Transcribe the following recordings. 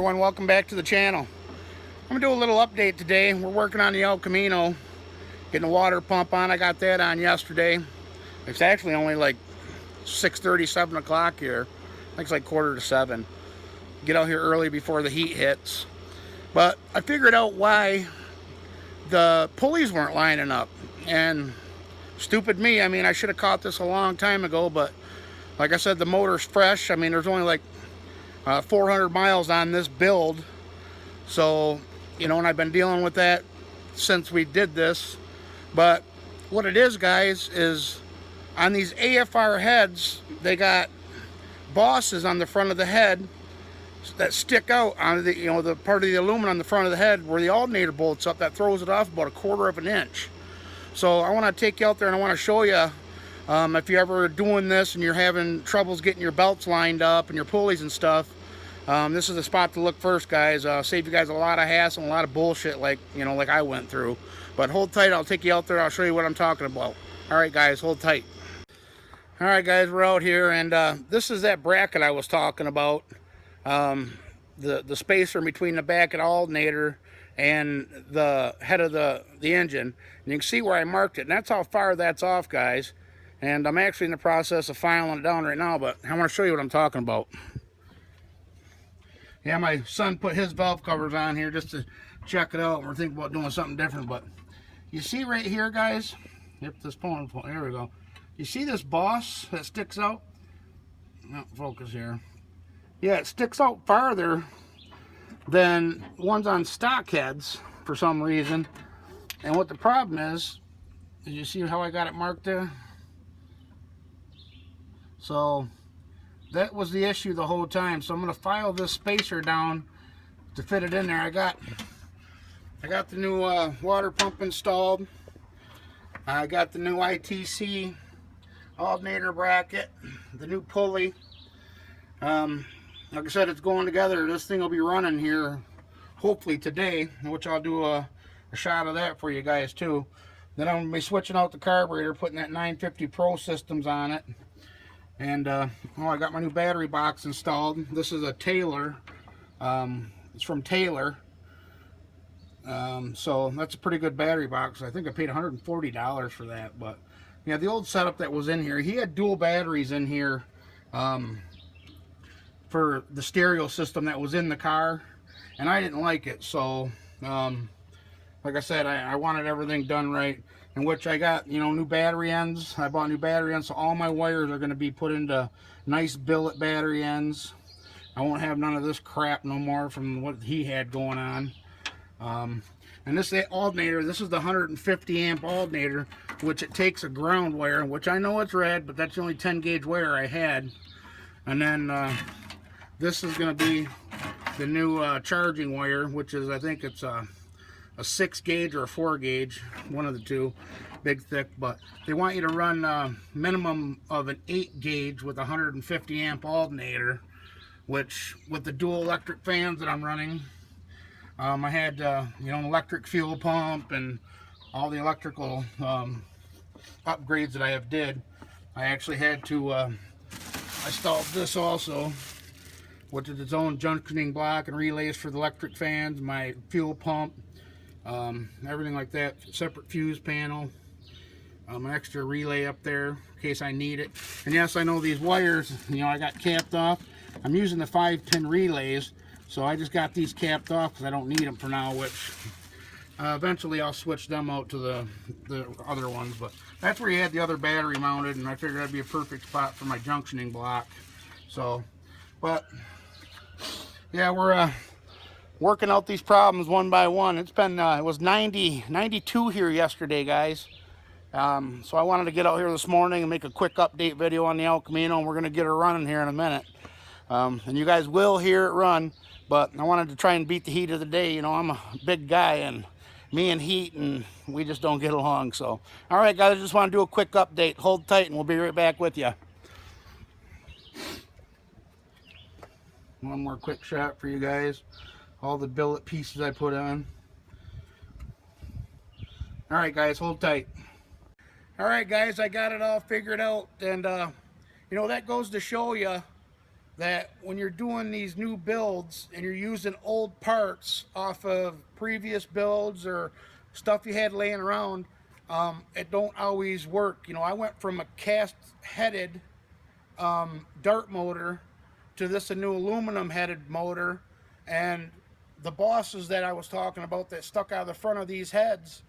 everyone, welcome back to the channel. I'm gonna do a little update today. We're working on the El Camino, getting the water pump on. I got that on yesterday. It's actually only like 6:30, 7 o'clock here. I think it's like 6:45. Get out here early before the heat hits. But I figured out why the pulleys weren't lining up. And stupid me, I mean, I should have caught this a long time ago, but like I said, the motor's fresh. I mean, there's only like 400 miles on this build. So, you know, and I've been dealing with that since we did this. But what it is, guys, is on these AFR heads, they got bosses on the front of the head that stick out on the, you know, the part of the aluminum on the front of the head where the alternator bolts up, that throws it off about 1/4 of an inch. So I want to take you out there and I want to show you, if you're ever doing this and you're having troubles getting your belts lined up and your pulleys and stuff, this is the spot to look first, guys. Save you guys a lot of hassle and a lot of bullshit like, you know, like I went through. But hold tight, I'll take you out there, I'll show you what I'm talking about. Alright guys, hold tight. Alright guys, we're out here and this is that bracket I was talking about. The spacer between the back of the alternator and the head of the engine. And you can see where I marked it, and that's how far that's off, guys. And I'm actually in the process of filing it down right now, but I want to show you what I'm talking about. Yeah, my son put his valve covers on here just to check it out. We're thinking about doing something different, but you see right here, guys, yep, this point, there we go. You see this boss that sticks out? Not focus here. Yeah, it sticks out farther than ones on stock heads for some reason. And what the problem is, did you see how I got it marked there? So that was the issue the whole time. So I'm going to file this spacer down to fit it in there. I got the new water pump installed. I got the new ITC alternator bracket, the new pulley. Like I said, it's going together. This thing will be running here hopefully today, which I'll do a shot of that for you guys too. Then I'm going to be switching out the carburetor, putting that 950 Pro systems on it. And oh, I got my new battery box installed. This is a Taylor. It's from Taylor. So that's a pretty good battery box. I think I paid $140 for that. But yeah, the old setup that was in here, he had dual batteries in here for the stereo system that was in the car, and I didn't like it. So like I said, I wanted everything done right, in which I got, you know, new battery ends. I bought new battery ends, so all my wires are going to be put into nice billet battery ends. I won't have none of this crap no more from what he had going on. And this alternator, this is the 150 amp alternator, which it takes a ground wire, which I know it's red, but that's the only 10 gauge wire I had. And then this is going to be the new charging wire, which is, I think it's a 6 gauge or a 4 gauge, one of the two, big thick. But they want you to run a minimum of an 8 gauge with a 150 amp alternator, which with the dual electric fans that I'm running, I had you know, an electric fuel pump and all the electrical upgrades that I did. I actually had to install this also, which is its own junctioning block and relays for the electric fans, my fuel pump, everything like that. Separate fuse panel, an extra relay up there in case I need it. And yes, I know these wires, you know, I got capped off. I'm using the 5-pin relays, so I just got these capped off because I don't need them for now, which eventually I'll switch them out to the other ones. But that's where you had the other battery mounted, and I figured that'd be a perfect spot for my junctioning block. So, but yeah, we're working out these problems one by one. It's been it was 92 here yesterday, guys. So I wanted to get out here this morning and make a quick update video on the El Camino, and we're gonna get her running here in a minute. And you guys will hear it run, but I wanted to try and beat the heat of the day. You know, I'm a big guy, and me and heat, and we just don't get along. So, all right, guys, I just want to do a quick update. Hold tight, and we'll be right back with you. One more quick shot for you guys. All the billet pieces I put on. All right, guys, hold tight. All right, guys, I got it all figured out, and you know, that goes to show you that when you're doing these new builds and you're using old parts off of previous builds or stuff you had laying around, it don't always work. You know, I went from a cast-headed dart motor to this a new aluminum-headed motor, and the bosses that I was talking about that stuck out of the front of these heads,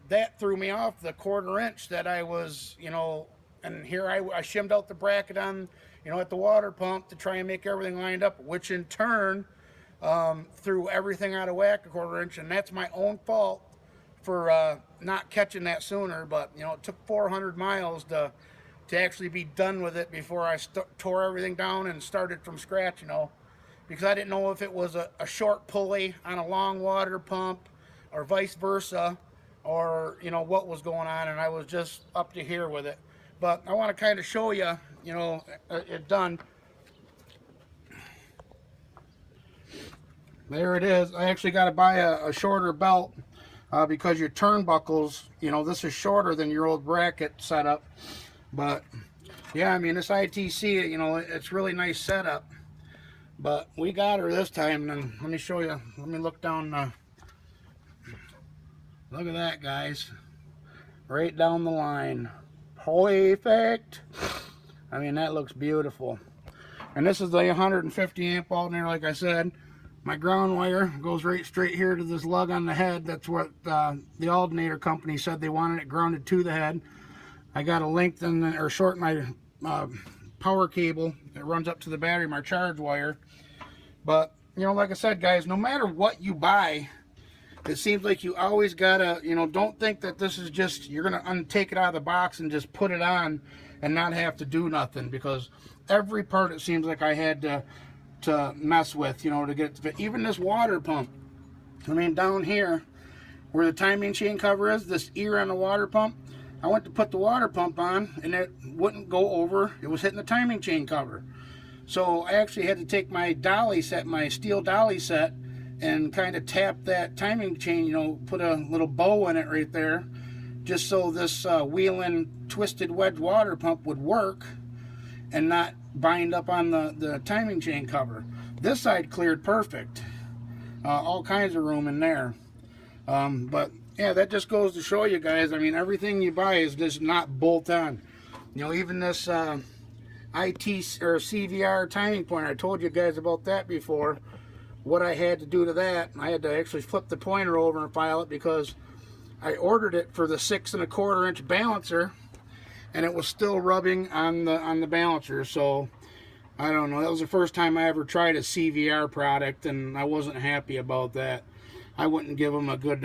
that threw me off the 1/4 inch that I was, you know, and here I shimmed out the bracket on, you know, at the water pump to try and make everything lined up, which in turn threw everything out of whack a 1/4 inch, and that's my own fault for not catching that sooner. But you know, it took 400 miles to actually be done with it before I tore everything down and started from scratch, you know, because I didn't know if it was a short pulley on a long water pump or vice versa, or you know what was going on, and I was just up to here with it. But I want to kind of show you, you know, it done. There it is. I actually got to buy a shorter belt because your turnbuckles, you know, this is shorter than your old bracket setup. But yeah, I mean, this ITC, you know, it's really nice setup. But we got her this time, and let me show you. Let me look down. Look at that, guys. Right down the line. Perfect. I mean, that looks beautiful. And this is the 150 amp alternator, like I said. My ground wire goes right straight here to this lug on the head. That's what the alternator company said they wanted it grounded to the head. I got to lengthen or shorten my power cable that runs up to the battery, my charge wire. But, you know, like I said, guys, no matter what you buy, it seems like you always gotta, you know, don't think that this is just, you're gonna take it out of the box and just put it on and not have to do nothing, because every part it seems like I had to mess with, you know, to get it to fit. Even this water pump, I mean, down here where the timing chain cover is, this ear on the water pump, I went to put the water pump on and it wouldn't go over, it was hitting the timing chain cover. So I actually had to take my dolly set, my steel dolly set, and kind of tap that timing chain, you know, put a little bow in it right there, just so this wheeling twisted wedge water pump would work and not bind up on the timing chain cover. This side cleared perfect. All kinds of room in there. But yeah, that just goes to show you guys, I mean, everything you buy is just not bolt on. You know, even this IT or CVR timing pointer, I told you guys about that before. What I had to do to that, I had to actually flip the pointer over and file it, because I ordered it for the 6 1/4 inch balancer and it was still rubbing on the balancer. So I don't know, that was the first time I ever tried a CVR product, and I wasn't happy about that. I wouldn't give them a good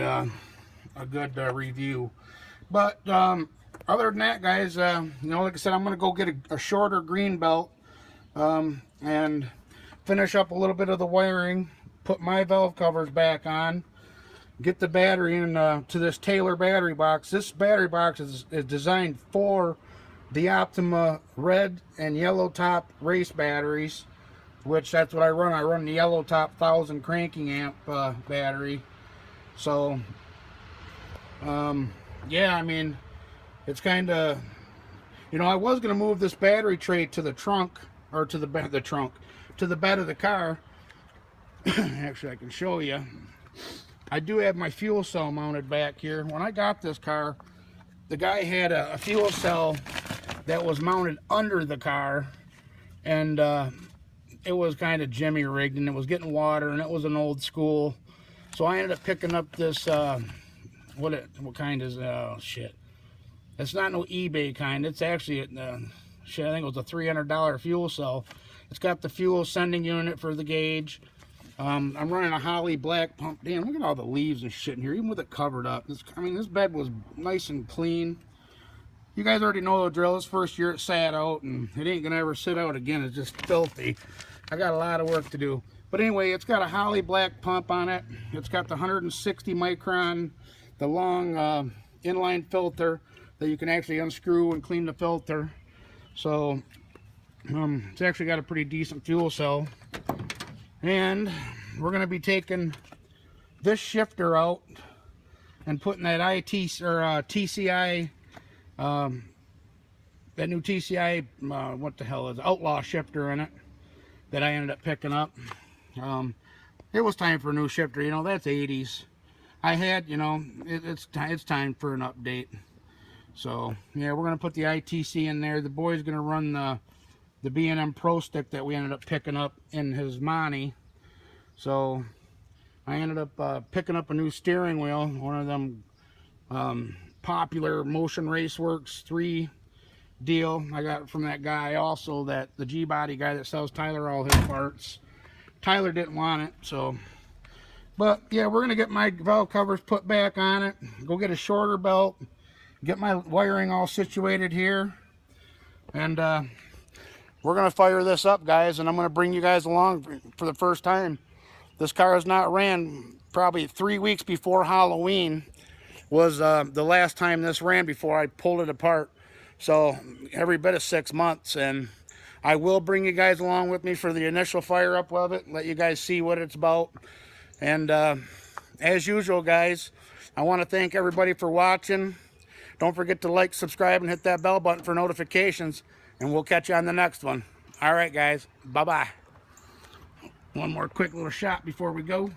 review. But other than that, guys, you know, like I said, I'm gonna go get a shorter green belt and finish up a little bit of the wiring, put my valve covers back on, get the battery in to this Taylor battery box. This battery box is designed for the Optima red and yellow top race batteries, which that's what I run. I run the yellow top 1000 cranking amp battery. So yeah, I mean, it's kind of, you know, I was going to move this battery tray to the trunk, or to the bed of the trunk, to the bed of the car. Actually, I can show you. I do have my fuel cell mounted back here. When I got this car, the guy had a fuel cell that was mounted under the car, and it was kind of jimmy rigged, and it was getting water, and it was an old school. So I ended up picking up this what kind is shit. It's not no eBay kind. It's actually shit, I think it was a $300 fuel cell. It's got the fuel sending unit for the gauge. I'm running a Holly black pump. Damn, look at all the leaves and shit in here, even with it covered up. I mean, this bed was nice and clean. You guys already know the drill. This first year it sat out, and it ain't gonna ever sit out again. It's just filthy. I got a lot of work to do. But anyway, it's got a Holly black pump on it. It's got the 160 micron, the long inline filter that you can actually unscrew and clean the filter. So it's actually got a pretty decent fuel cell. And we're going to be taking this shifter out and putting that TCI, that new TCI, what the hell is it? Outlaw shifter in it. that I ended up picking up. It was time for a new shifter. You know, that's 80s. I had, you know, it's time for an update. So yeah, we're gonna put the ITC in there. The boy's gonna run the B&M Pro Stick that we ended up picking up in his Monty. So I ended up picking up a new steering wheel, one of them popular Motion Raceworks 3 deal. I got it from that guy also, that the G-Body guy that sells Tyler all his parts. Tyler didn't want it, so. But yeah, we're gonna get my valve covers put back on it, go get a shorter belt, get my wiring all situated here, and we're gonna fire this up, guys, and I'm gonna bring you guys along for the first time. This car has not ran probably 3 weeks before Halloween was the last time this ran before I pulled it apart. So every bit of 6 months, and I will bring you guys along with me for the initial fire up of it, let you guys see what it's about. And as usual, guys, I want to thank everybody for watching. Don't forget to like, subscribe, and hit that bell button for notifications, and we'll catch you on the next one. All right, guys, bye-bye. One more quick little shot before we go.